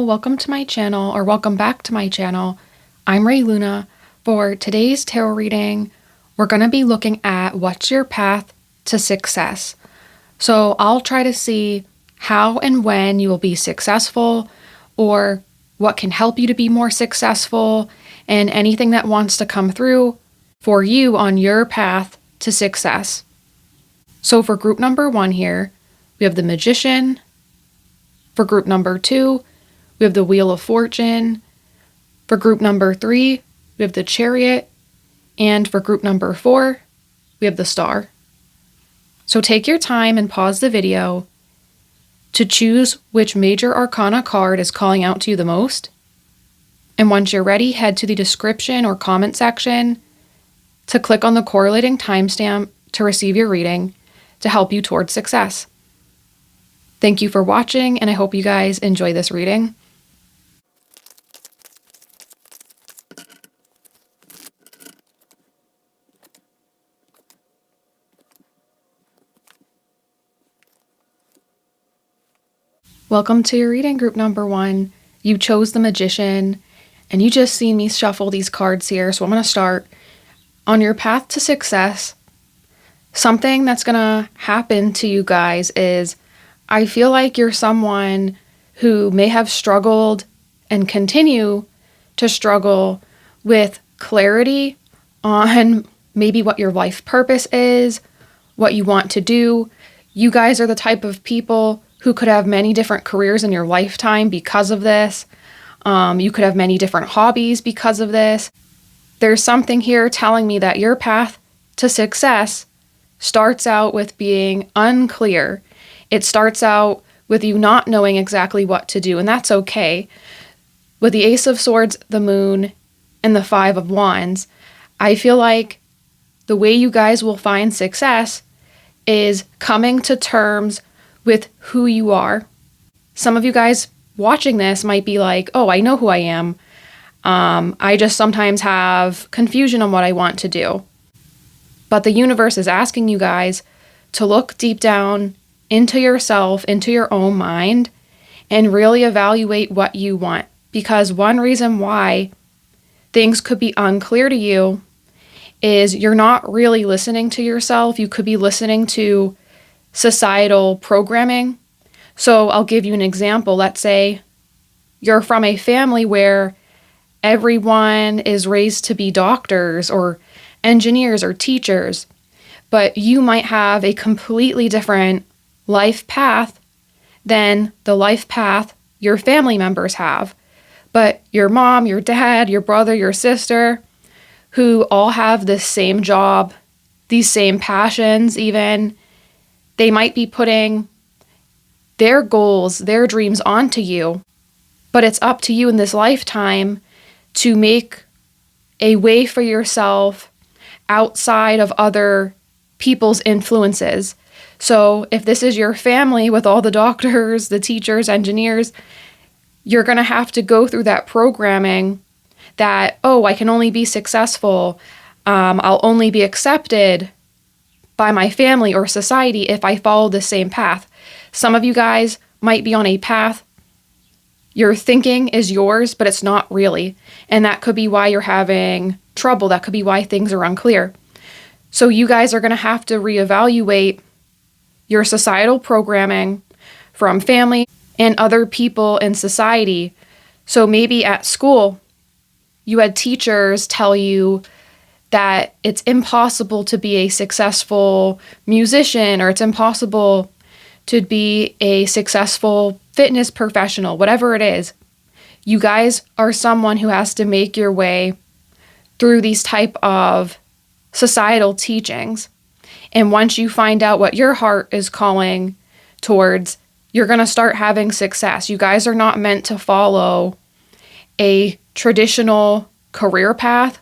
Hello, welcome to my channel, or welcome back to my channel. I'm Ray Luna. For today's tarot reading, we're going to be looking at what's your path to success. So I'll try to see how and when you will be successful, or what can help you to be more successful, and anything that wants to come through for you on your path to success. So for group number 1 here, we have the Magician. For group number 2, we have the Wheel of Fortune. For group number 3, we have the Chariot. And for group number 4, we have the Star. So take your time and pause the video to choose which major arcana card is calling out to you the most. And once you're ready, head to the description or comment section to click on the correlating timestamp to receive your reading to help you towards success. Thank you for watching, and I hope you guys enjoy this reading. Welcome to your reading, group number 1. You chose the Magician, and you just seen me shuffle these cards here, so I'm going to start. On your path to success, something that's going to happen to you guys is I feel like you're someone who may have struggled and continue to struggle with clarity on maybe what your life purpose is, what you want to do. You guys are the type of people who could have many different careers in your lifetime because of this. You could have many different hobbies because of this. There's something here telling me that your path to success starts out with being unclear. It starts out with you not knowing exactly what to do, and that's okay. With the Ace of Swords, the Moon, and the Five of Wands, I feel like the way you guys will find success is coming to terms with who you are. Some of you guys watching this might be like, oh, I know who I am. I just sometimes have confusion on what I want to do. But the universe is asking you guys to look deep down into yourself, into your own mind, and really evaluate what you want. Because one reason why things could be unclear to you is you're not really listening to yourself. You could be listening to societal programming. So I'll give you an example. Let's say you're from a family where everyone is raised to be doctors or engineers or teachers, but you might have a completely different life path than the life path your family members have. But your mom, your dad, your brother, your sister, who all have this same job, these same passions even, they might be putting their goals, their dreams onto you. But it's up to you in this lifetime to make a way for yourself outside of other people's influences. So if this is your family with all the doctors, the teachers, engineers, you're going to have to go through that programming that, oh, I can only be successful. I'll only be accepted by my family or society if I follow the same path. Some of you guys might be on a path you're thinking is yours, but it's not really. And that could be why you're having trouble. That could be why things are unclear. So you guys are going to have to reevaluate your societal programming from family and other people in society. So maybe at school, you had teachers tell you that it's impossible to be a successful musician, or it's impossible to be a successful fitness professional, whatever it is. You guys are someone who has to make your way through these type of societal teachings. And once you find out what your heart is calling towards, you're going to start having success. You guys are not meant to follow a traditional career path.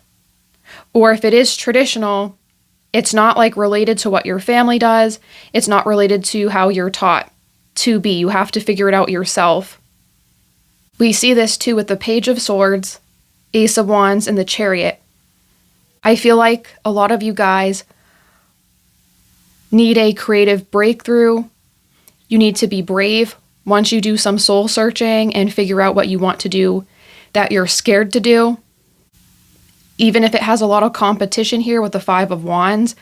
Or if it is traditional, it's not like related to what your family does. It's not related to how you're taught to be. You have to figure it out yourself. We see this too with the Page of Swords, Ace of Wands, and the Chariot. I feel like a lot of you guys need a creative breakthrough. You need to be brave once you do some soul searching and figure out what you want to do that you're scared to do, even if it has a lot of competition here with the Five of Wands,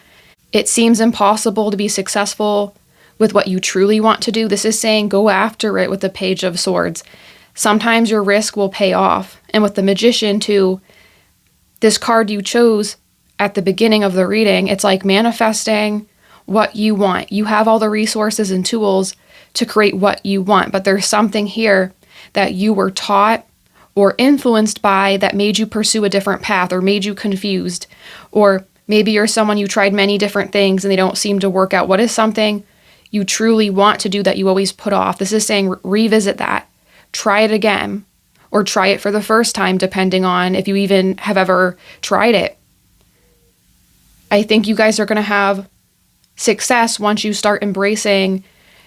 it seems impossible to be successful with what you truly want to do. This is saying go after it with the Page of Swords. Sometimes your risk will pay off. And with the Magician too, this card you chose at the beginning of the reading, it's like manifesting what you want. You have all the resources and tools to create what you want, but there's something here that you were taught or influenced by that made you pursue a different path or made you confused. Or maybe you're someone you tried many different things and they don't seem to work out. What is something you truly want to do that you always put off? This is saying revisit that. Try it again, or try it for the first time, depending on if you even have ever tried it. I think you guys are going to have success once you start embracing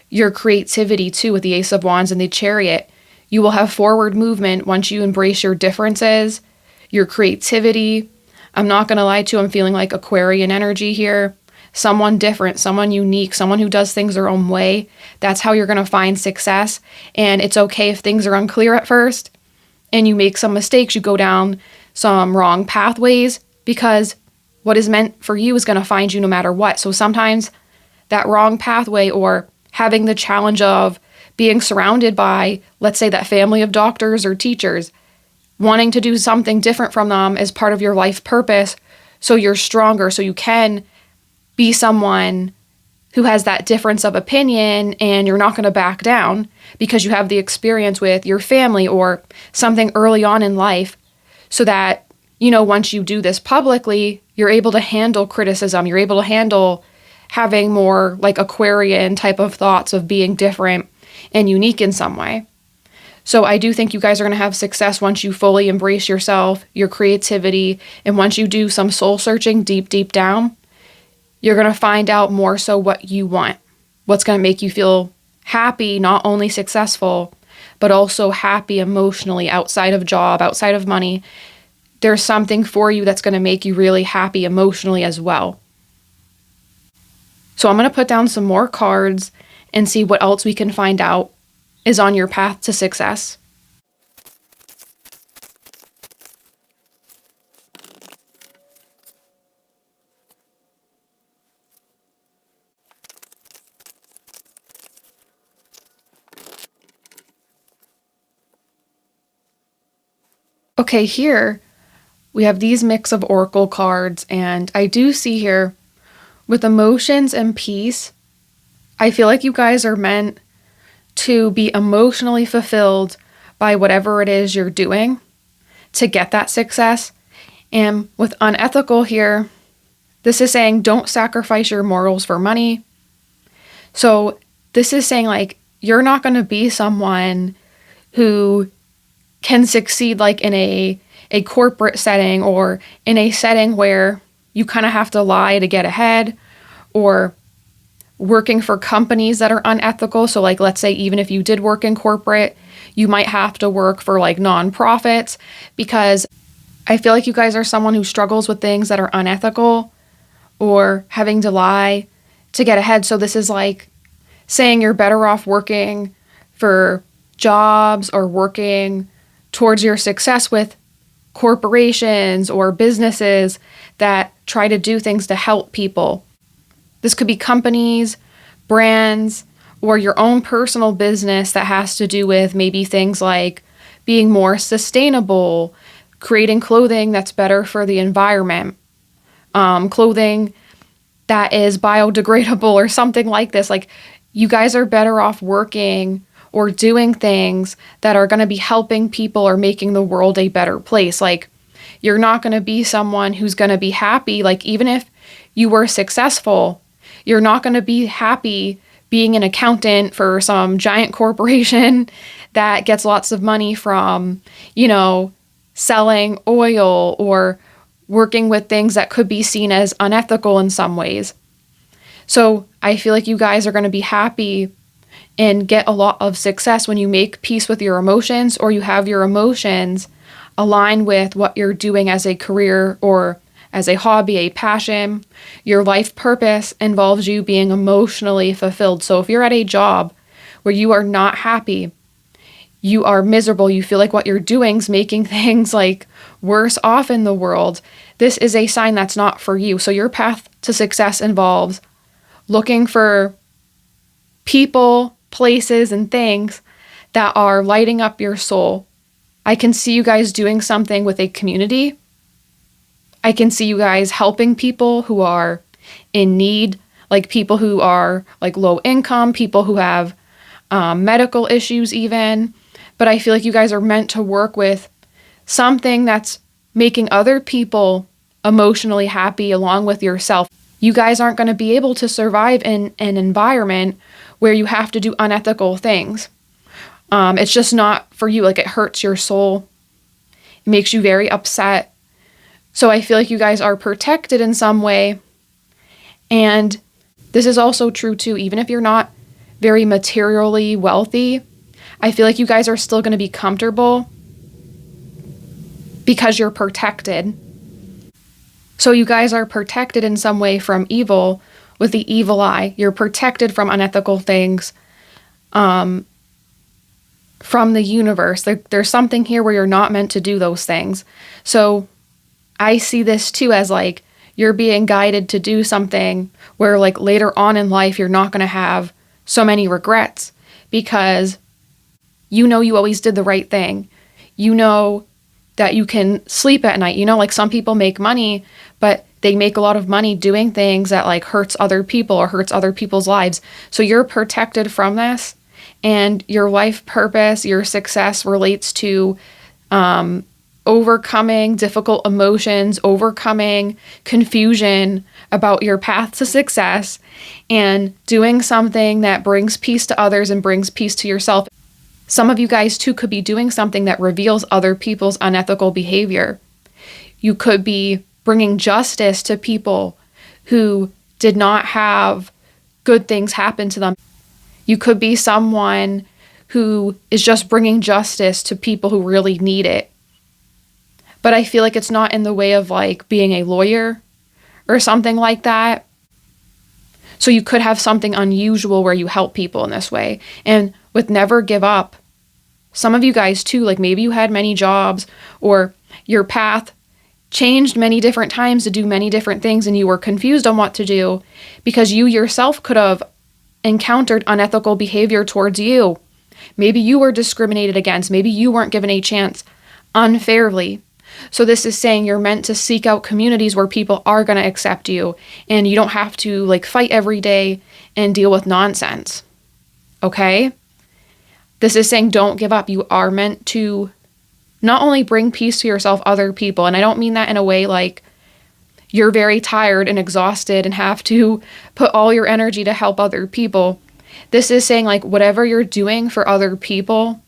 your creativity too with the Ace of Wands and the Chariot. You will have forward movement once you embrace your differences, your creativity. I'm not going to lie to you, I'm feeling like Aquarian energy here. Someone different, someone unique, someone who does things their own way. That's how you're going to find success. And it's okay if things are unclear at first and you make some mistakes, you go down some wrong pathways, because what is meant for you is going to find you no matter what. So sometimes that wrong pathway, or having the challenge of being surrounded by, let's say, that family of doctors or teachers, wanting to do something different from them as part of your life purpose, so you're stronger, so you can be someone who has that difference of opinion and you're not going to back down because you have the experience with your family or something early on in life, so that, you know, once you do this publicly, you're able to handle criticism, you're able to handle having more like Aquarian type of thoughts of being different and unique in some way. So I do think you guys are going to have success once you fully embrace yourself, your creativity, and once you do some soul searching deep down, you're going to find out more so what you want, what's going to make you feel happy, not only successful, but also happy emotionally outside of job, outside of money. There's something for you that's going to make you really happy emotionally as well. So I'm going to put down some more cards and see what else we can find out is on your path to success. Okay, here we have these mix of oracle cards, and I do see here with emotions and peace, I feel like you guys are meant to be emotionally fulfilled by whatever it is you're doing to get that success. And with unethical here, this is saying don't sacrifice your morals for money. So this is saying like you're not going to be someone who can succeed like in a corporate setting or in a setting where you kind of have to lie to get ahead, or working for companies that are unethical. So like, let's say even if you did work in corporate, you might have to work for like nonprofits, because I feel like you guys are someone who struggles with things that are unethical or having to lie to get ahead. So this is like saying you're better off working for jobs or working towards your success with corporations or businesses that try to do things to help people. This could be companies, brands, or your own personal business that has to do with maybe things like being more sustainable, creating clothing that's better for the environment, clothing that is biodegradable or something like this. Like, you guys are better off working or doing things that are going to be helping people or making the world a better place. Like, you're not going to be someone who's going to be happy. Like, even if you were successful, you're not going to be happy being an accountant for some giant corporation that gets lots of money from, you know, selling oil or working with things that could be seen as unethical in some ways. So I feel like you guys are going to be happy and get a lot of success when you make peace with your emotions, or you have your emotions align with what you're doing as a career or as a hobby, a passion. Your life purpose involves you being emotionally fulfilled. So if you're at a job where you are not happy, you are miserable, you feel like what you're doing is making things like worse off in the world, this is a sign that's not for you. So your path to success involves looking for people, places, and things that are lighting up your soul. I can see you guys doing something with a community. I can see you guys helping people who are in need, like people who are like low income, people who have medical issues even. But I feel like you guys are meant to work with something that's making other people emotionally happy along with yourself. You guys aren't going to be able to survive in an environment where you have to do unethical things. It's just not for you. Like, it hurts your soul. It makes you very upset. So I feel like you guys are protected in some way. And this is also true too, even if you're not very materially wealthy, I feel like you guys are still going to be comfortable because you're protected. So you guys are protected in some way from evil with the evil eye. You're protected from unethical things from the universe. There's something here where you're not meant to do those things. So I see this too as like you're being guided to do something where like later on in life you're not going to have so many regrets because you know you always did the right thing. You know that you can sleep at night. You know, like some people make money, but they make a lot of money doing things that like hurts other people or hurts other people's lives. So you're protected from this, and your life purpose, your success relates to overcoming difficult emotions, overcoming confusion about your path to success, and doing something that brings peace to others and brings peace to yourself. Some of you guys too could be doing something that reveals other people's unethical behavior. You could be bringing justice to people who did not have good things happen to them. You could be someone who is just bringing justice to people who really need it. But I feel like it's not in the way of like being a lawyer or something like that. So you could have something unusual where you help people in this way. And with Never Give Up, some of you guys too, like maybe you had many jobs or your path changed many different times to do many different things and you were confused on what to do because you yourself could have encountered unethical behavior towards you. Maybe you were discriminated against. Maybe you weren't given a chance unfairly. So this is saying you're meant to seek out communities where people are going to accept you and you don't have to like fight every day and deal with nonsense. Okay? This is saying don't give up. You are meant to not only bring peace to yourself, other people. And I don't mean that in a way like you're very tired and exhausted and have to put all your energy to help other people. This is saying like whatever you're doing for other people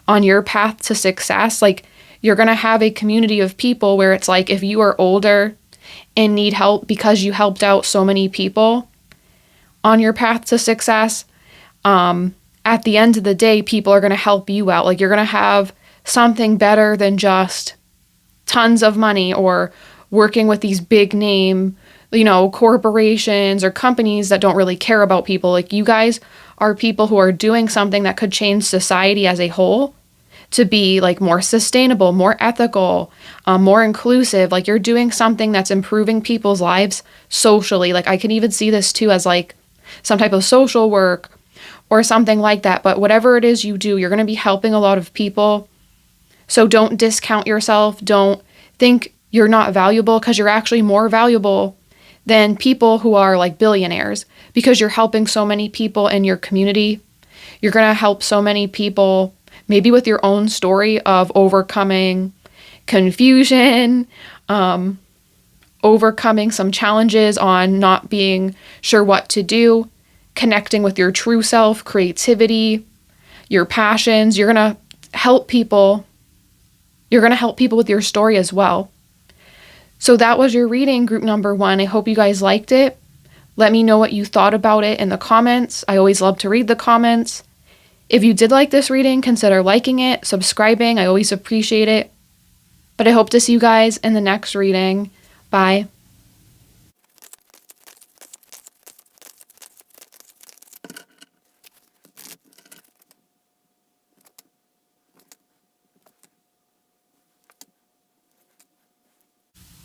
on your path to success, like you're going to have a community of people where it's like if you are older and need help because you helped out so many people on your path to success, at the end of the day, people are going to help you out. Like you're going to have something better than just tons of money or working with these big name, corporations or companies that don't really care about people. Like you guys are people who are doing something that could change society as a whole to be like more sustainable, more ethical, more inclusive. Like you're doing something that's improving people's lives socially. Like I can even see this too as like some type of social work or something like that. But whatever it is you do, you're going to be helping a lot of people. So don't discount yourself. Don't think you're not valuable because you're actually more valuable than people who are like billionaires because you're helping so many people in your community. You're going to help so many people maybe with your own story of overcoming confusion, overcoming some challenges on not being sure what to do, connecting with your true self, creativity, your passions. You're going to help people. You're going to help people with your story as well. So that was your reading, group number 1. I hope you guys liked it. Let me know what you thought about it in the comments. I always love to read the comments. If you did like this reading, consider liking it, subscribing. I always appreciate it. But I hope to see you guys in the next reading. Bye.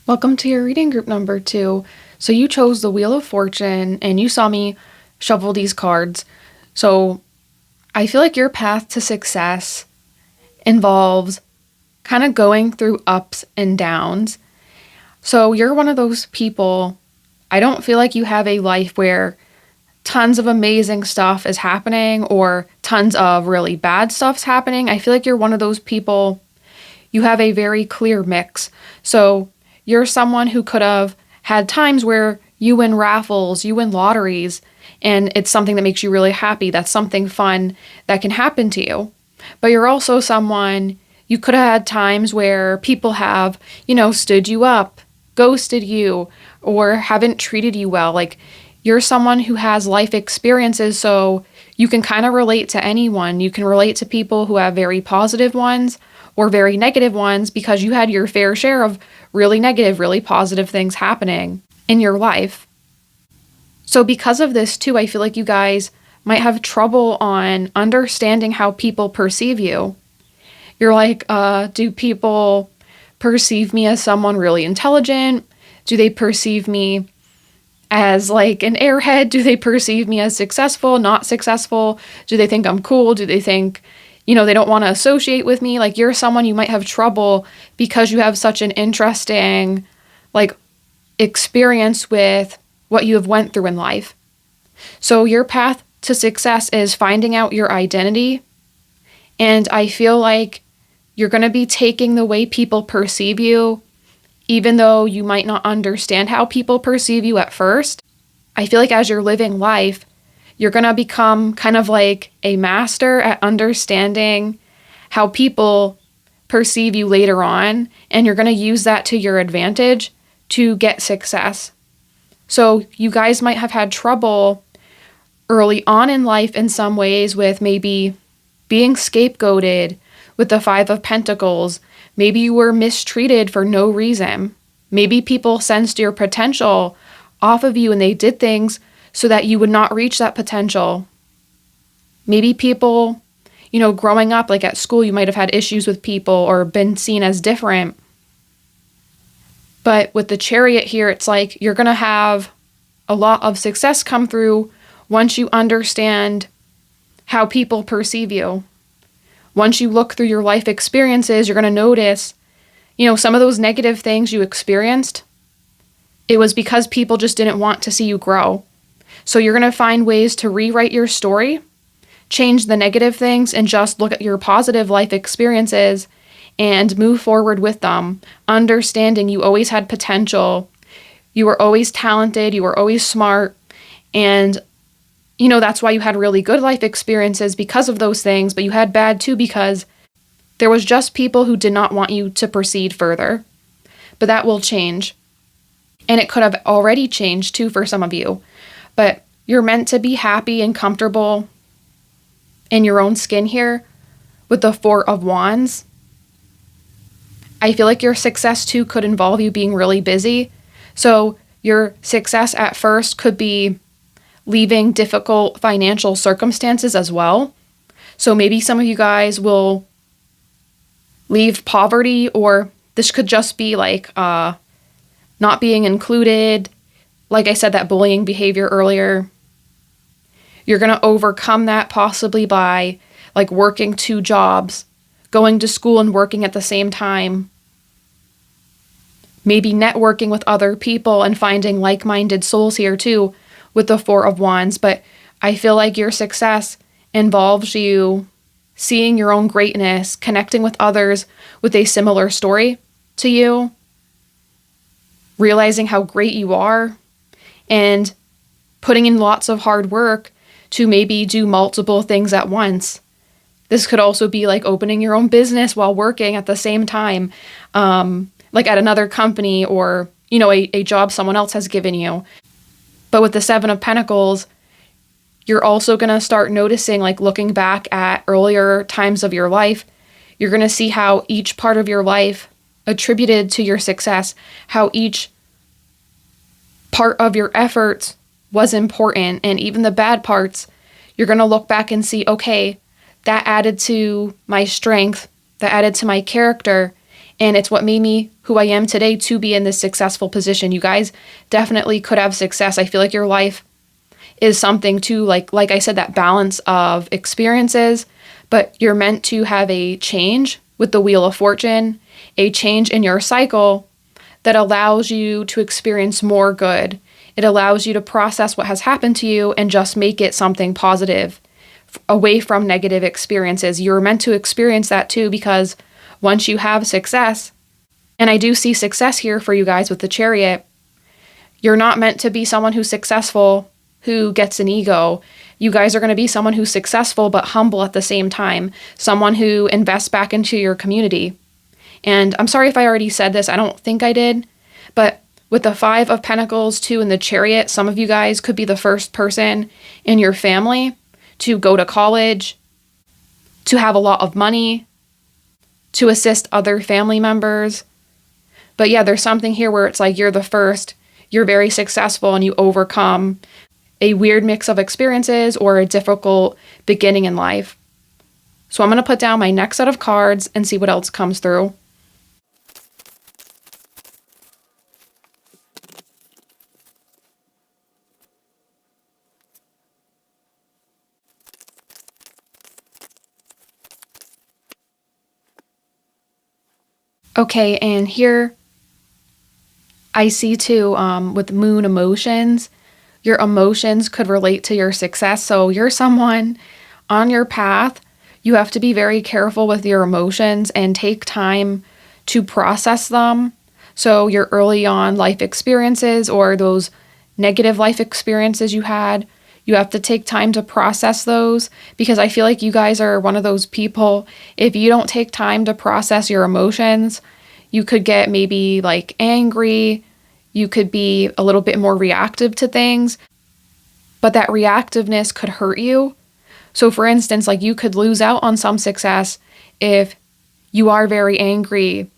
Welcome to your reading group number 2. So you chose the Wheel of Fortune and you saw me shuffle these cards. So I feel like your path to success involves kind of going through ups and downs. So you're one of those people, I don't feel like you have a life where tons of amazing stuff is happening or tons of really bad stuff's happening. I feel like you're one of those people, you have a very clear mix. So you're someone who could have had times where you win raffles, you win lotteries, and it's something that makes you really happy. That's something fun that can happen to you. But you're also someone, you could have had times where people have, stood you up, ghosted you, or haven't treated you well. Like, you're someone who has life experiences, so you can kind of relate to anyone. You can relate to people who have very positive ones or very negative ones because you had your fair share of really negative, really positive things happening in your life. So because of this too, I feel like you guys might have trouble on understanding how people perceive you. You're like, do people perceive me as someone really intelligent? Do they perceive me as like an airhead? Do they perceive me as successful, not successful? Do they think I'm cool? Do they think, they don't want to associate with me? Like, you're someone you might have trouble because you have such an interesting, experience with what you have went through in life. So your path to success is finding out your identity. And I feel like you're going to be taking the way people perceive you, even though you might not understand how people perceive you at first. I feel like as you're living life, you're going to become kind of like a master at understanding how people perceive you later on, and you're going to use that to your advantage to get success. So you guys might have had trouble early on in life in some ways with maybe being scapegoated with the Five of Pentacles. Maybe you were mistreated for no reason. Maybe people sensed your potential off of you and they did things so that you would not reach that potential. Maybe people, growing up, like at school, you might have had issues with people or been seen as different. But with the Chariot here, it's like you're going to have a lot of success come through once you understand how people perceive you. Once you look through your life experiences, you're going to notice, some of those negative things you experienced, it was because people just didn't want to see you grow. So you're going to find ways to rewrite your story, change the negative things, and just look at your positive life experiences and move forward with them, understanding you always had potential, you were always talented, you were always smart, and that's why you had really good life experiences because of those things, but you had bad too because there was just people who did not want you to proceed further. But that will change. And it could have already changed too for some of you. But you're meant to be happy and comfortable in your own skin here with the Four of Wands. I feel like your success too could involve you being really busy. So your success at first could be leaving difficult financial circumstances as well. So maybe some of you guys will leave poverty, or this could just be like not being included. Like I said, that bullying behavior earlier. You're going to overcome that possibly by working 2 jobs, going to school and working at the same time. Maybe networking with other people and finding like-minded souls here too with the Four of Wands. But I feel like your success involves you seeing your own greatness, connecting with others with a similar story to you, realizing how great you are, and putting in lots of hard work to maybe do multiple things at once. This could also be like opening your own business while working at the same time, like at another company or, a job someone else has given you. But with the Seven of Pentacles, you're also going to start noticing, looking back at earlier times of your life, you're going to see how each part of your life attributed to your success, how each part of your efforts was important, and even the bad parts, you're going to look back and see, okay, that added to my strength, that added to my character, And it's what made me who I am today to be in this successful position. You guys definitely could have success. I feel like your life is something to, like I said, that balance of experiences, but you're meant to have a change with the Wheel of Fortune, a change in your cycle that allows you to experience more good. It allows you to process what has happened to you and just make it something positive, away from negative experiences. You're meant to experience that too, because once you have success, and I do see success here for you guys with the Chariot, you're not meant to be someone who's successful who gets an ego. You guys are going to be someone who's successful but humble at the same time, someone who invests back into your community. And I'm sorry if I already said this, I don't think I did, but with the 5 of Pentacles, 2 in the Chariot, some of you guys could be the first person in your family to go to college, to have a lot of money, to assist other family members. But yeah, there's something here where it's like you're the first, you're very successful, and you overcome a weird mix of experiences or a difficult beginning in life. So I'm going to put down my next set of cards and see what else comes through. Okay, and here I see too, with moon emotions, your emotions could relate to your success. So you're someone on your path. You have to be very careful with your emotions and take time to process them. So your early on life experiences or those negative life experiences you had, you have to take time to process those, because I feel like you guys are one of those people, if you don't take time to process your emotions, you could get maybe like angry, you could be a little bit more reactive to things, but that reactiveness could hurt you. So for instance, like you could lose out on some success if you are very angry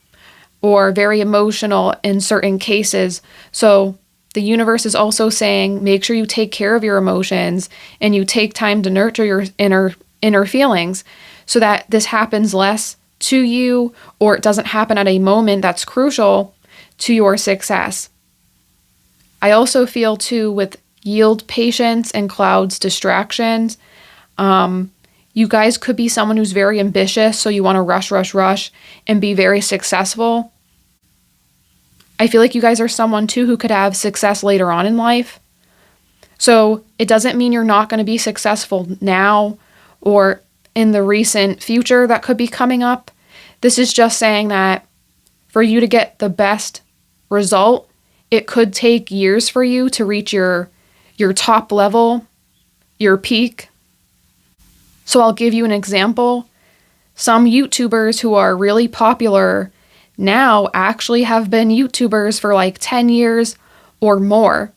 or very emotional in certain cases. So the universe is also saying, make sure you take care of your emotions and you take time to nurture your inner feelings so that this happens less to you, or it doesn't happen at a moment that's crucial to your success. I also feel too with yield patience and clouds distractions. You guys could be someone who's very ambitious, so you want to rush, and be very successful. I feel like you guys are someone too who could have success later on in life. So it doesn't mean you're not going to be successful now or in the recent future that could be coming up. This is just saying that for you to get the best result, it could take years for you to reach your top level, your peak. So I'll give you an example. Some YouTubers who are really popular now actually have been YouTubers for like 10 years or more.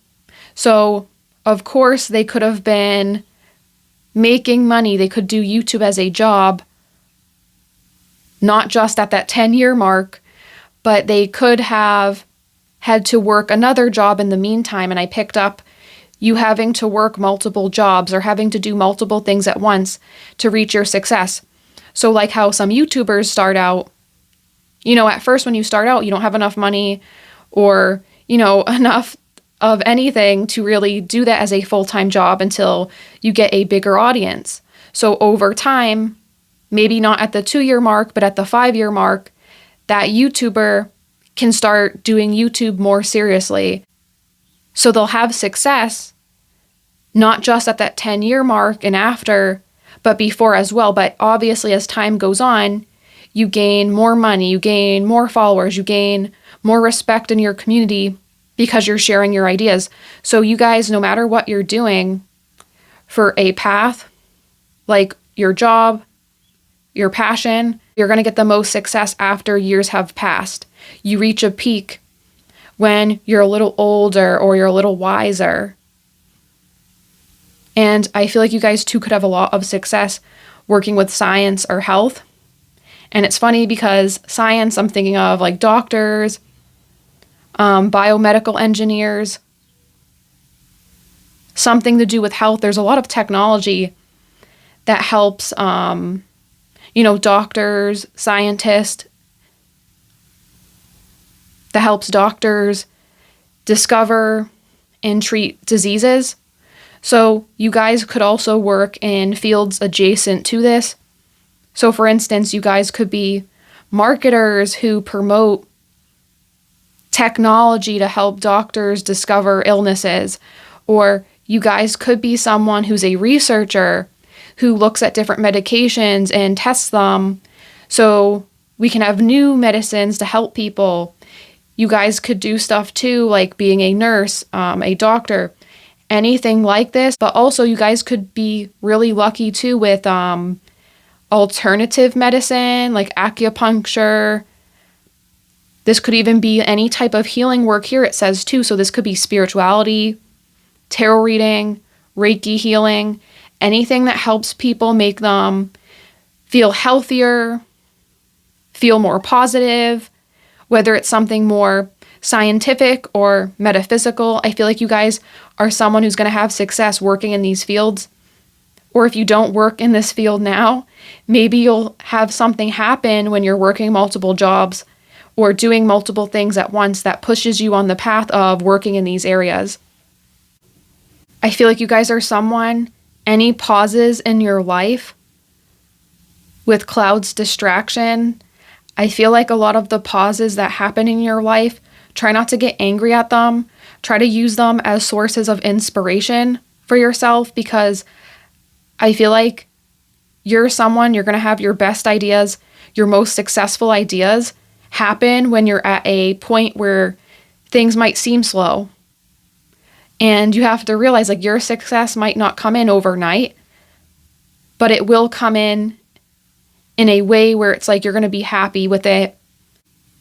So of course they could have been making money. They could do YouTube as a job, not just at that 10-year mark, but they could have had to work another job in the meantime. And I picked up you having to work multiple jobs or having to do multiple things at once to reach your success. So like how some YouTubers start out, at first when you start out, you don't have enough money or, enough of anything to really do that as a full-time job until you get a bigger audience. So over time, maybe not at the 2-year mark, but at the 5-year mark, that YouTuber can start doing YouTube more seriously. So they'll have success, not just at that 10-year mark and after, but before as well. But obviously, as time goes on, you gain more money, you gain more followers, you gain more respect in your community because you're sharing your ideas. So you guys, no matter what you're doing for a path, like your job, your passion, you're going to get the most success after years have passed. You reach a peak when you're a little older or you're a little wiser. And I feel like you guys too could have a lot of success working with science or health. And it's funny because science, I'm thinking of like doctors, biomedical engineers, something to do with health. There's a lot of technology that helps, doctors, scientists that helps doctors discover and treat diseases. So you guys could also work in fields adjacent to this. So for instance, you guys could be marketers who promote technology to help doctors discover illnesses, or you guys could be someone who's a researcher who looks at different medications and tests them so we can have new medicines to help people. You guys could do stuff too, like being a nurse, a doctor, anything like this. But also you guys could be really lucky too with alternative medicine, like acupuncture. This could even be any type of healing work here, it says too. So this could be spirituality, tarot reading, Reiki healing, anything that helps people make them feel healthier, feel more positive, whether it's something more scientific or metaphysical. I feel like you guys are someone who's going to have success working in these fields. Or if you don't work in this field now, maybe you'll have something happen when you're working multiple jobs or doing multiple things at once that pushes you on the path of working in these areas. I feel like you guys are someone, any pauses in your life with Cloud's distraction, I feel like a lot of the pauses that happen in your life, try not to get angry at them. Try to use them as sources of inspiration for yourself, because I feel like you're someone, you're going to have your best ideas, your most successful ideas happen when you're at a point where things might seem slow. And you have to realize like your success might not come in overnight, but it will come in a way where it's like you're going to be happy with it.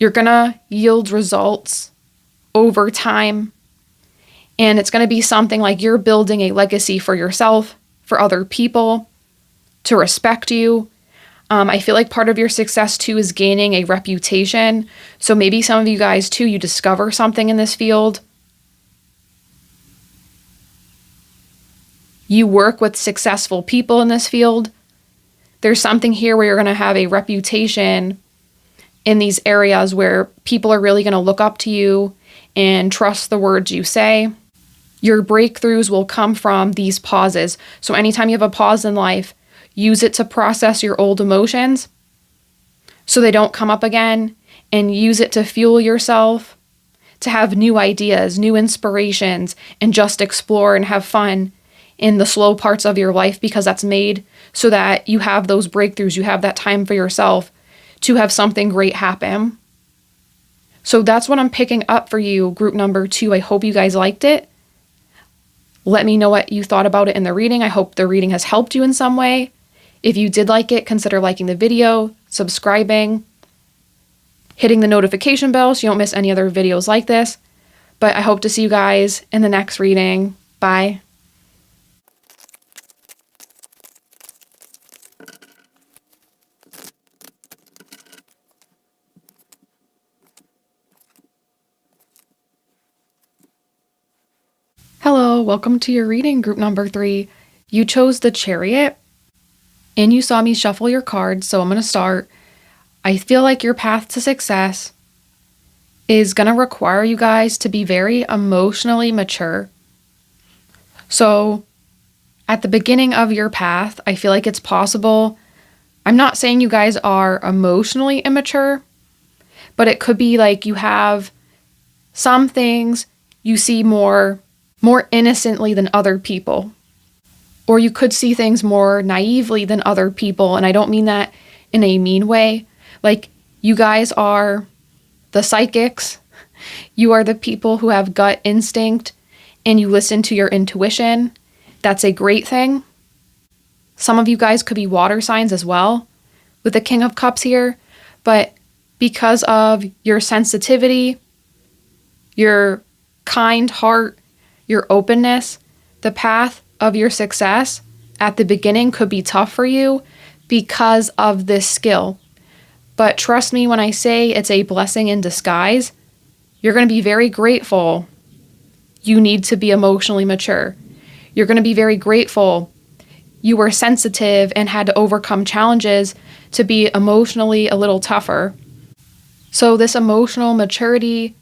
You're going to yield results over time. And it's going to be something like you're building a legacy for yourself, for other people, to respect you. I feel like part of your success too is gaining a reputation. So maybe some of you guys too, you discover something in this field. You work with successful people in this field. There's something here where you're going to have a reputation in these areas where people are really going to look up to you and trust the words you say. Your breakthroughs will come from these pauses. So anytime you have a pause in life, use it to process your old emotions so they don't come up again, and use it to fuel yourself, to have new ideas, new inspirations, and just explore and have fun in the slow parts of your life, because that's made so that you have those breakthroughs, you have that time for yourself to have something great happen. So that's what I'm picking up for you, group number 2. I hope you guys liked it. Let me know what you thought about it in the reading. I hope the reading has helped you in some way. If you did like it, consider liking the video, subscribing, hitting the notification bell so you don't miss any other videos like this. But I hope to see you guys in the next reading. Bye. Hello, welcome to your reading, group number 3. You chose the Chariot, and you saw me shuffle your cards, so I'm going to start. I feel like your path to success is going to require you guys to be very emotionally mature. So, at the beginning of your path, I feel like it's possible. I'm not saying you guys are emotionally immature, but it could be like you have some things you see more innocently than other people. Or you could see things more naively than other people. And I don't mean that in a mean way. Like, you guys are the psychics. You are the people who have gut instinct and you listen to your intuition. That's a great thing. Some of you guys could be water signs as well with the King of Cups here. But because of your sensitivity, your kind heart, your openness, the path of your success at the beginning could be tough for you because of this skill. But trust me when I say it's a blessing in disguise. You're going to be very grateful you need to be emotionally mature. You're going to be very grateful you were sensitive and had to overcome challenges to be emotionally a little tougher. So this emotional maturity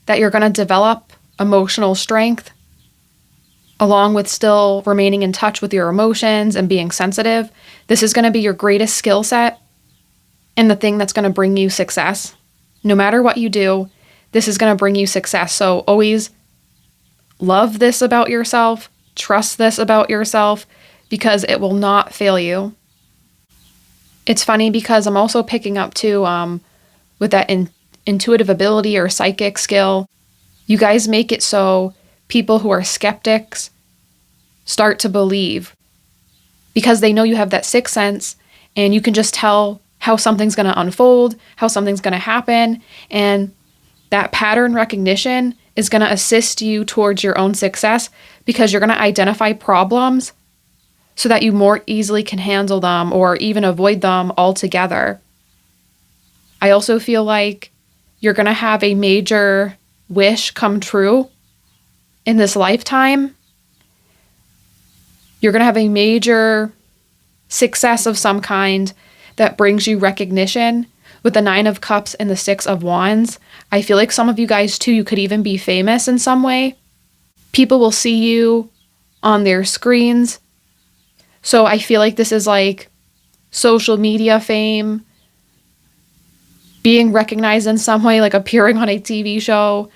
that you're going to develop emotional strength along with still remaining in touch with your emotions and being sensitive. This is going to be your greatest skill set and the thing that's going to bring you success. No matter what you do, this is going to bring you success. So always love this about yourself, trust this about yourself, because it will not fail you. It's funny because I'm also picking up too, with that intuitive ability or psychic skill, you guys make it so people who are skeptics start to believe because they know you have that sixth sense and you can just tell how something's going to unfold, how something's going to happen. And that pattern recognition is going to assist you towards your own success because you're going to identify problems so that you more easily can handle them or even avoid them altogether. I also feel like you're going to have a major wish come true in this lifetime. You're going to have a major success of some kind that brings you recognition. With the 9 of Cups and the 6 of Wands, I feel like some of you guys too, you could even be famous in some way. People will see you on their screens. So I feel like this is like social media fame, being recognized in some way, like appearing on a TV show.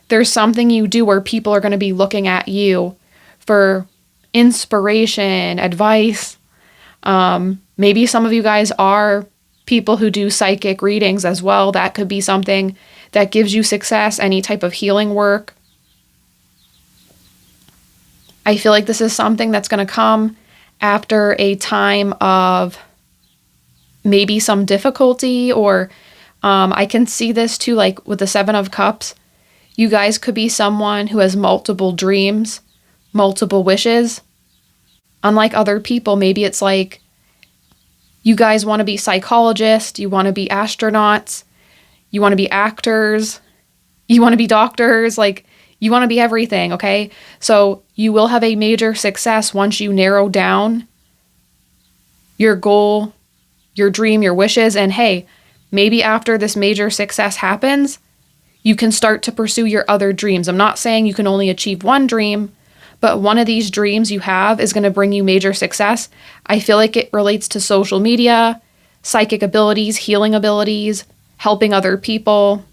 There's something you do where people are going to be looking at you for inspiration, advice. Maybe some of you guys are people who do psychic readings as well. That could be something that gives you success, any type of healing work. I feel like this is something that's going to come after a time of maybe some difficulty, or I can see this too, like with the 7 of Cups. You guys could be someone who has multiple dreams, multiple wishes. Unlike other people, maybe it's like you guys want to be psychologists, you want to be astronauts, you want to be actors, you want to be doctors, like you want to be everything, okay? So you will have a major success once you narrow down your goal, your dream, your wishes, and hey, maybe after this major success happens, you can start to pursue your other dreams. I'm not saying you can only achieve one dream, but one of these dreams you have is going to bring you major success. I feel like it relates to social media, psychic abilities, healing abilities, helping other people,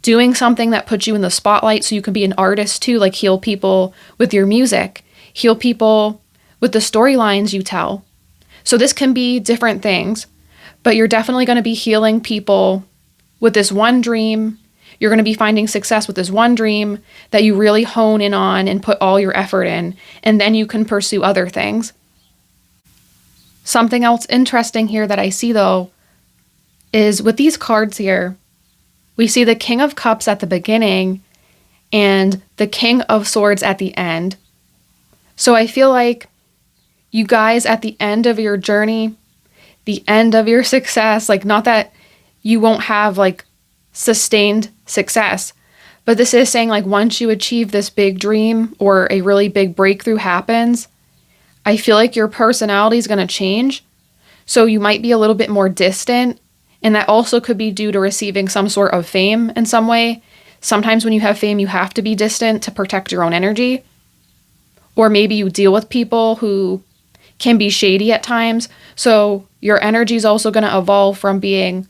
doing something that puts you in the spotlight so you can be an artist too, like heal people with your music, heal people with the storylines you tell. So this can be different things, but you're definitely going to be healing people with this one dream. You're going to be finding success with this one dream that you really hone in on and put all your effort in, and then you can pursue other things. Something else interesting here that I see though is with these cards here, we see the King of Cups at the beginning and the King of Swords at the end. So I feel like you guys at the end of your journey, the end of your success, like not that you won't have like sustained success, but this is saying like once you achieve this big dream or a really big breakthrough happens, I feel like your personality is going to change. So you might be a little bit more distant, and that also could be due to receiving some sort of fame in some way. Sometimes when you have fame, you have to be distant to protect your own energy. Or maybe you deal with people who can be shady at times. So your energy is also going to evolve from being,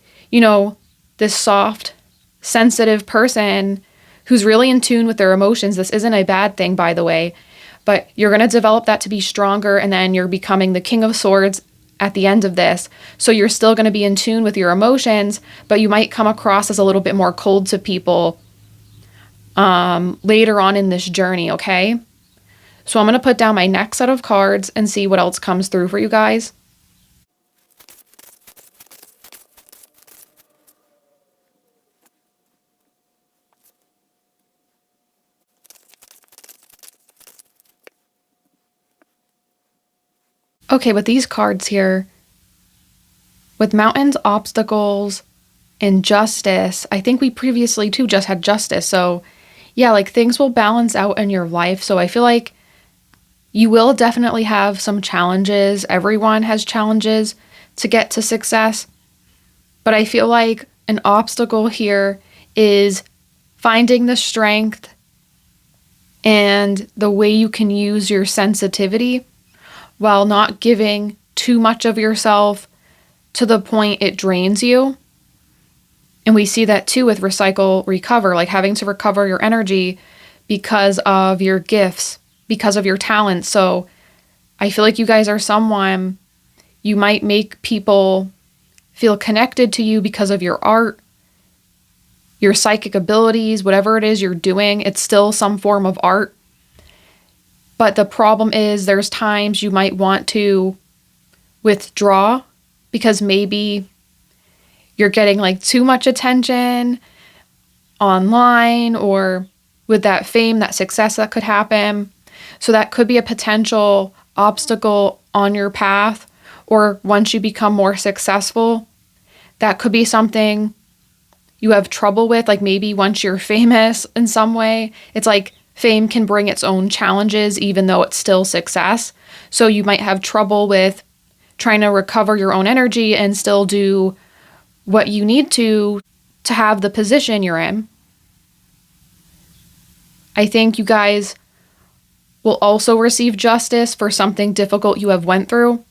this soft, sensitive person who's really in tune with their emotions. This isn't a bad thing, by the way, but you're going to develop that to be stronger, and then you're becoming the King of Swords at the end of this. So you're still going to be in tune with your emotions, but you might come across as a little bit more cold to people later on in this journey, okay? So I'm going to put down my next set of cards and see what else comes through for you guys. Okay, with these cards here, with mountains, obstacles, and justice, I think we previously too just had justice. So yeah, like things will balance out in your life. So I feel like you will definitely have some challenges. Everyone has challenges to get to success. But I feel like an obstacle here is finding the strength and the way you can use your sensitivity while not giving too much of yourself to the point it drains you. And we see that too with recycle, recover, like having to recover your energy because of your gifts, because of your talents. So I feel like you guys are someone, you might make people feel connected to you because of your art, your psychic abilities, whatever it is you're doing, it's still some form of art. But the problem is there's times you might want to withdraw because maybe you're getting like too much attention online or with that fame, that success that could happen. So that could be a potential obstacle on your path. Or once you become more successful, that could be something you have trouble with. Like maybe once you're famous in some way, it's like fame can bring its own challenges, even though it's still success. So you might have trouble with trying to recover your own energy and still do what you need to have the position you're in. I think you guys will also receive justice for something difficult you have went through.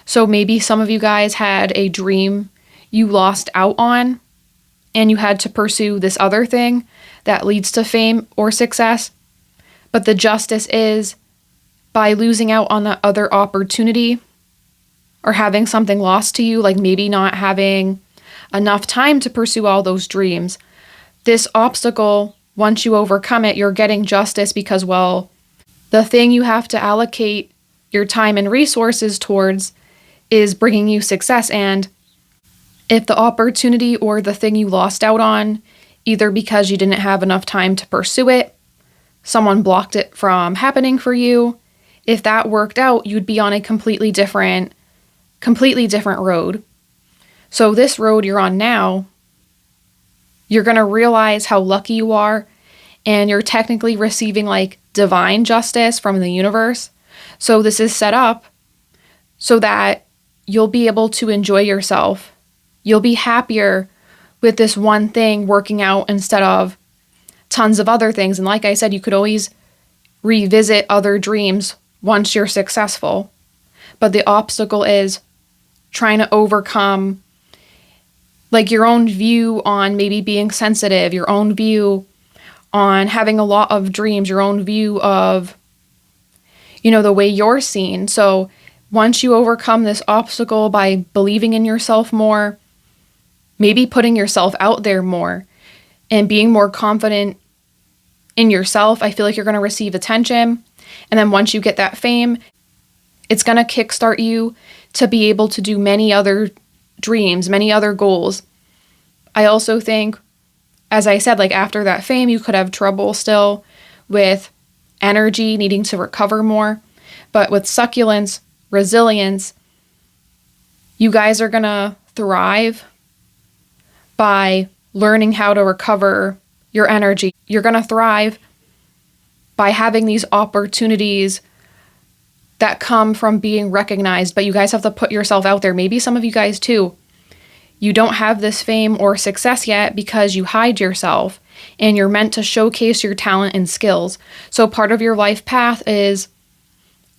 So maybe some of you guys had a dream you lost out on and you had to pursue this other thing that leads to fame or success. But the justice is by losing out on that other opportunity or having something lost to you, like maybe not having enough time to pursue all those dreams. This obstacle, once you overcome it, you're getting justice because, well, the thing you have to allocate your time and resources towards is bringing you success. And if the opportunity or the thing you lost out on, either because you didn't have enough time to pursue it, someone blocked it from happening for you, if that worked out, you'd be on a completely different road. So this road you're on now, you're going to realize how lucky you are, and you're technically receiving like divine justice from the universe. So this is set up so that you'll be able to enjoy yourself. You'll be happier with this one thing working out instead of tons of other things. And like I said, you could always revisit other dreams once you're successful. But the obstacle is trying to overcome like your own view on maybe being sensitive, your own view on having a lot of dreams, your own view of, the way you're seen. So once you overcome this obstacle by believing in yourself more, maybe putting yourself out there more and being more confident in yourself, I feel like you're going to receive attention. And then once you get that fame, it's going to kickstart you to be able to do many other dreams, many other goals. I also think, as I said, like after that fame, you could have trouble still with energy, needing to recover more. But with succulence, resilience, you guys are going to thrive by learning how to recover your energy. You're going to thrive by having these opportunities that come from being recognized, but you guys have to put yourself out there. Maybe some of you guys too, you don't have this fame or success yet because you hide yourself and you're meant to showcase your talent and skills. So part of your life path is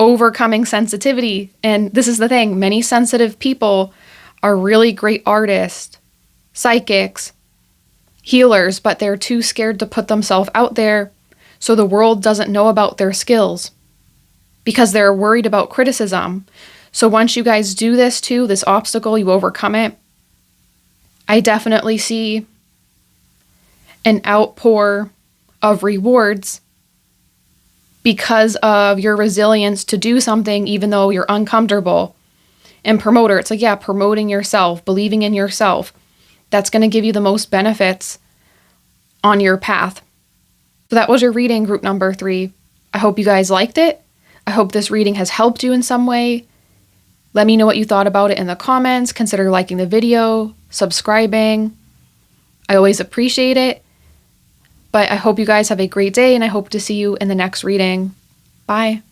overcoming sensitivity. And this is the thing, many sensitive people are really great artists, psychics, healers, but they're too scared to put themselves out there so the world doesn't know about their skills because they're worried about criticism. So once you guys do this too, this obstacle, you overcome it, I definitely see an outpour of rewards because of your resilience to do something even though you're uncomfortable. And promoter, it's like, yeah, promoting yourself, believing in yourself. That's going to give you the most benefits on your path. So that was your reading, group number 3. I hope you guys liked it. I hope this reading has helped you in some way. Let me know what you thought about it in the comments. Consider liking the video, subscribing. I always appreciate it. But I hope you guys have a great day, and I hope to see you in the next reading. Bye.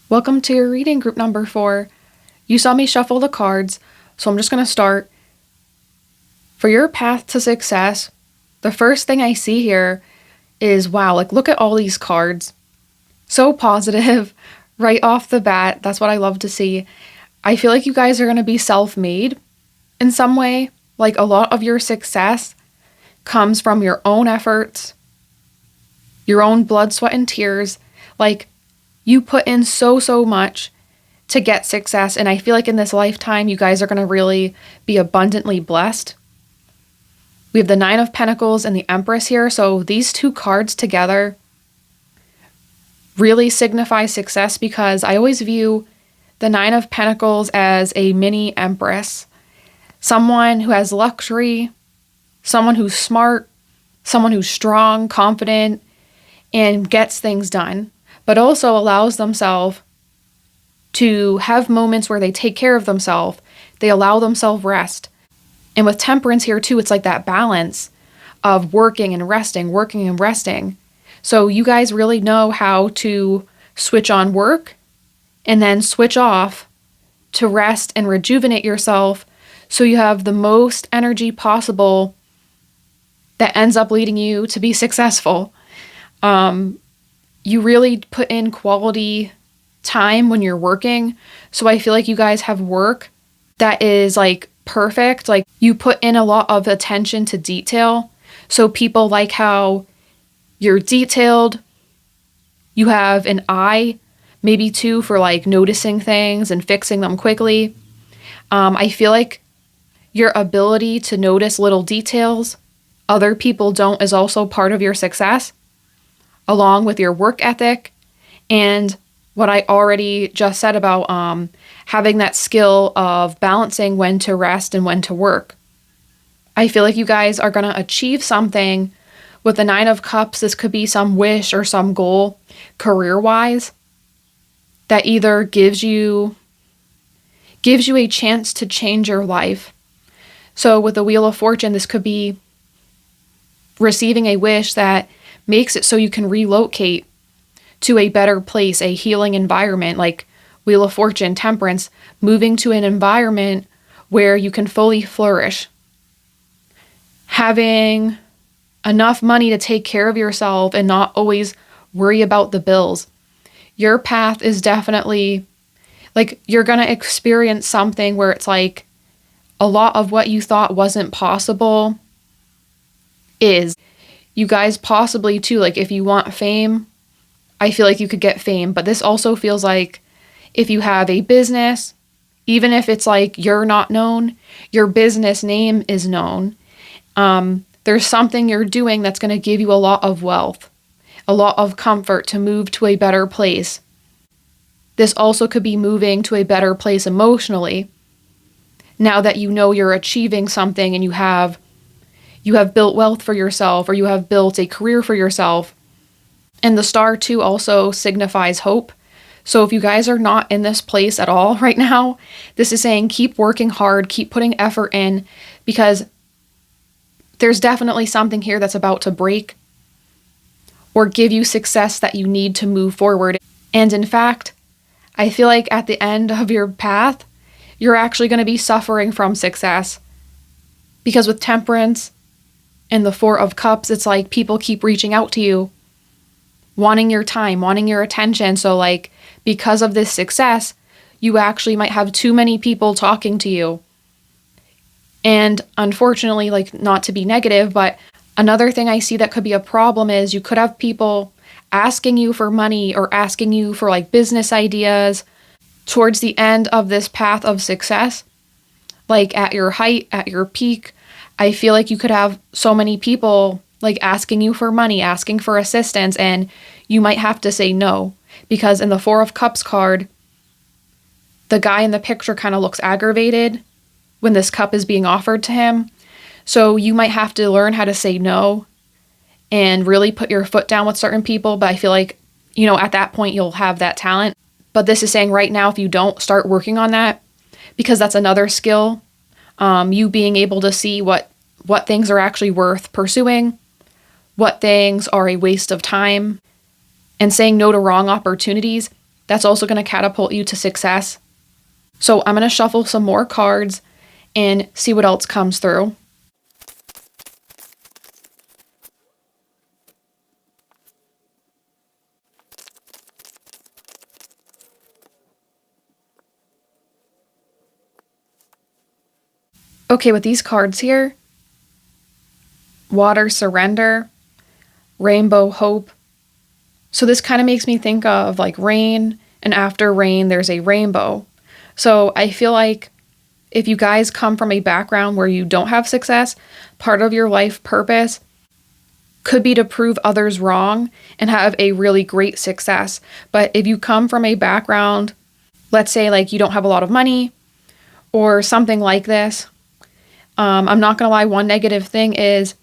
Welcome to your reading group number 4. You saw me shuffle the cards, so I'm just going to start. For your path to success, the first thing I see here is, wow, like look at all these cards. So positive right off the bat. That's what I love to see. I feel like you guys are going to be self-made in some way. Like a lot of your success comes from your own efforts, your own blood, sweat, and tears. Like you put in so much to get success. And I feel like in this lifetime, you guys are going to really be abundantly blessed. We have the Nine of Pentacles and the Empress here. So these two cards together really signify success, because I always view the Nine of Pentacles as a mini Empress. Someone who has luxury, someone who's smart, someone who's strong, confident, and gets things done, but also allows themselves to have moments where they take care of themselves. They allow themselves rest. And with Temperance here too, it's like that balance of working and resting, working and resting. So you guys really know how to switch on work and then switch off to rest and rejuvenate yourself, so you have the most energy possible that ends up leading you to be successful. You really put in quality time when you're working. So I feel like you guys have work that is like perfect. Like you put in a lot of attention to detail. So people like how you're detailed. You have an eye, maybe two, for like noticing things and fixing them quickly. I feel like your ability to notice little details other people don't is also part of your success, along with your work ethic and what I already just said about having that skill of balancing when to rest and when to work. I feel like you guys are going to achieve something with the Nine of Cups. This could be some wish or some goal career-wise that either gives you a chance to change your life. So with the Wheel of Fortune, this could be receiving a wish that makes it so you can relocate to a better place, a healing environment, like Wheel of Fortune, Temperance, moving to an environment where you can fully flourish. Having enough money to take care of yourself and not always worry about the bills. Your path is definitely like you're going to experience something where it's like a lot of what you thought wasn't possible is. You guys possibly too, like if you want fame, I feel like you could get fame, but this also feels like if you have a business, even if it's like you're not known, your business name is known. There's something you're doing that's going to give you a lot of wealth, a lot of comfort to move to a better place. This also could be moving to a better place emotionally. Now that you know you're achieving something and you have built wealth for yourself, or you have built a career for yourself. And the star too also signifies hope. So if you guys are not in this place at all right now, this is saying keep working hard, keep putting effort in, because there's definitely something here that's about to break or give you success that you need to move forward. And in fact, I feel like at the end of your path, you're actually going to be suffering from success. Because with Temperance and the Four of Cups, it's like people keep reaching out to you, wanting your time, wanting your attention. So like because of this success, you actually might have too many people talking to you. And unfortunately, like not to be negative, but another thing I see that could be a problem is you could have people asking you for money or asking you for like business ideas towards the end of this path of success. Like at your height, at your peak, I feel like you could have so many people like asking you for money, asking for assistance, and you might have to say no. Because in the Four of Cups card, the guy in the picture kind of looks aggravated when this cup is being offered to him. So you might have to learn how to say no and really put your foot down with certain people. But I feel like, at that point you'll have that talent. But this is saying right now, if you don't start working on that, because that's another skill, you being able to see what things are actually worth pursuing, what things are a waste of time, and saying no to wrong opportunities. That's also going to catapult you to success. So I'm going to shuffle some more cards and see what else comes through. Okay, with these cards here, water surrender, rainbow hope. So this kind of makes me think of like rain, and after rain, there's a rainbow. So I feel like if you guys come from a background where you don't have success, part of your life purpose could be to prove others wrong and have a really great success. But if you come from a background, let's say like you don't have a lot of money or something like this, I'm not going to lie, one negative thing is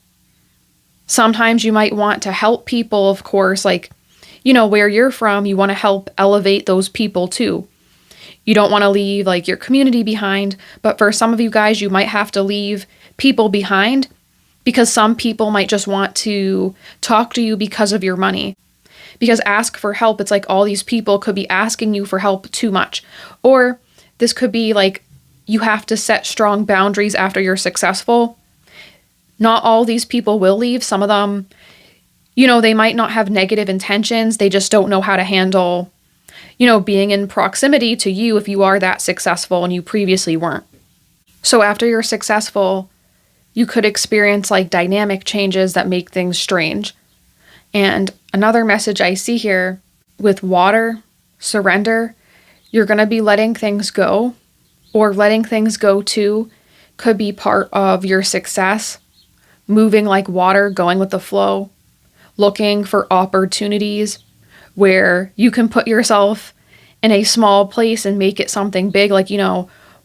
sometimes you might want to help people, of course, like, where you're from, you want to help elevate those people too. You don't want to leave like your community behind, but for some of you guys, you might have to leave people behind because some people might just want to talk to you because of your money. Because ask for help, it's like all these people could be asking you for help too much. Or this could be like you have to set strong boundaries after you're successful. Not all these people will leave. Some of them, they might not have negative intentions. They just don't know how to handle, being in proximity to you if you are that successful and you previously weren't. So after you're successful, you could experience like dynamic changes that make things strange. And another message I see here with water, surrender, you're going to be letting things go, or letting things go too could be part of your success. Moving like water, going with the flow, looking for opportunities where you can put yourself in a small place and make it something big. Like,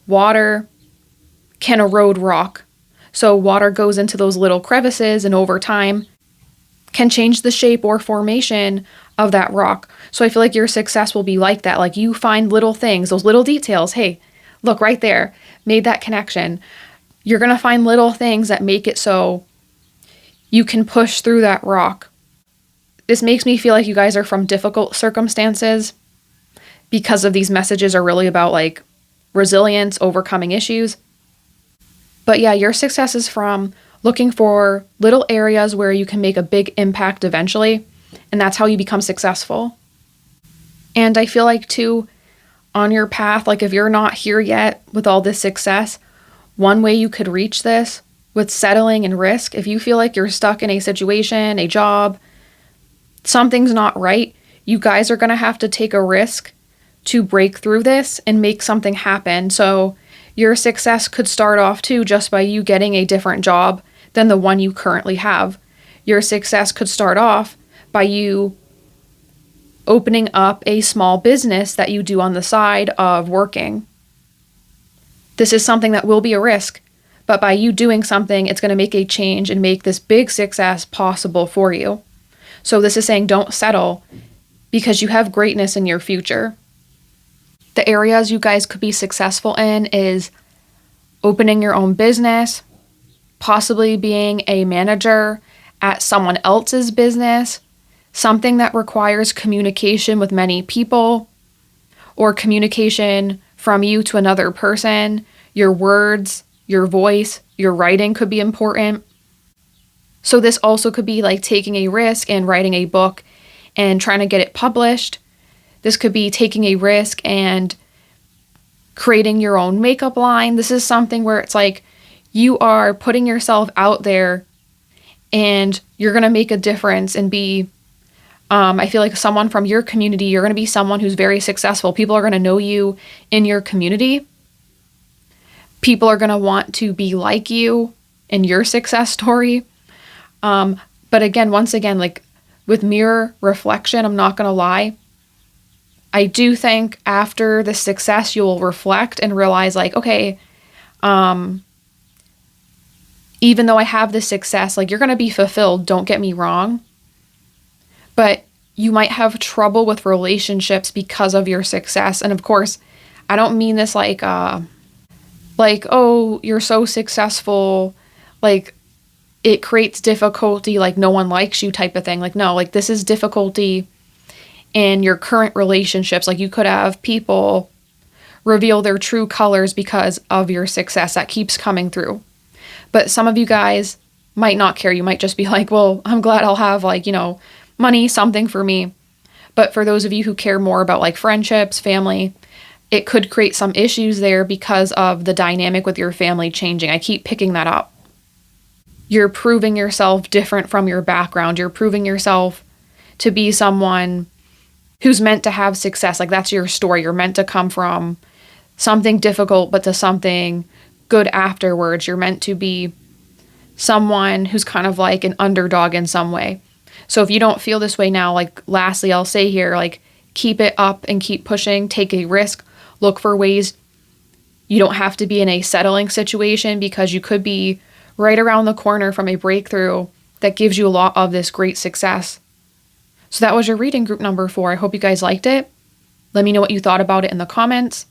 water can erode rock. So water goes into those little crevices and over time can change the shape or formation of that rock. So I feel like your success will be like that. Like you find little things, those little details. Hey, look right there, made that connection. You're going to find little things that make it so you can push through that rock. This makes me feel like you guys are from difficult circumstances because of these messages are really about like resilience, overcoming issues. But yeah, your success is from looking for little areas where you can make a big impact eventually, and that's how you become successful. And I feel like too, on your path, like if you're not here yet with all this success, one way you could reach this with settling and risk, if you feel like you're stuck in a situation, a job, something's not right, you guys are going to have to take a risk to break through this and make something happen. So your success could start off too just by you getting a different job than the one you currently have. Your success could start off by you opening up a small business that you do on the side of working. This is something that will be a risk, but by you doing something, it's going to make a change and make this big success possible for you. So this is saying don't settle because you have greatness in your future. The areas you guys could be successful in is opening your own business, possibly being a manager at someone else's business, something that requires communication with many people, or communication from you to another person. Your words, your voice, your writing could be important. So this also could be like taking a risk and writing a book and trying to get it published. This could be taking a risk and creating your own makeup line. This is something where it's like you are putting yourself out there and you're going to make a difference and be, I feel like someone from your community, you're going to be someone who's very successful. People are going to know you in your community. People are going to want to be like you in your success story. But again, once again, like with mirror reflection, I'm not going to lie. I do think after the success, you'll reflect and realize like, okay, even though I have this success, like you're going to be fulfilled. Don't get me wrong. But you might have trouble with relationships because of your success. And of course, I don't mean this like, oh, you're so successful, like it creates difficulty, like no one likes you type of thing. Like, no, like this is difficulty in your current relationships. Like you could have people reveal their true colors because of your success. That keeps coming through. But some of you guys might not care. You might just be like, well, I'm glad I'll have like, money, something for me. But for those of you who care more about like friendships, family, it could create some issues there because of the dynamic with your family changing. I keep picking that up. You're proving yourself different from your background. You're proving yourself to be someone who's meant to have success. Like that's your story. You're meant to come from something difficult, but to something good afterwards. You're meant to be someone who's kind of like an underdog in some way. So if you don't feel this way now, like lastly, I'll say here, like keep it up and keep pushing, take a risk, look for ways. You don't have to be in a settling situation because you could be right around the corner from a breakthrough that gives you a lot of this great success. So that was your reading group number 4. I hope you guys liked it. Let me know what you thought about it in the comments.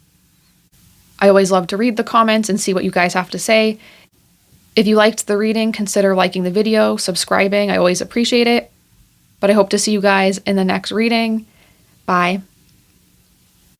I always love to read the comments and see what you guys have to say. If you liked the reading, consider liking the video, subscribing. I always appreciate it. But I hope to see you guys in the next reading. Bye.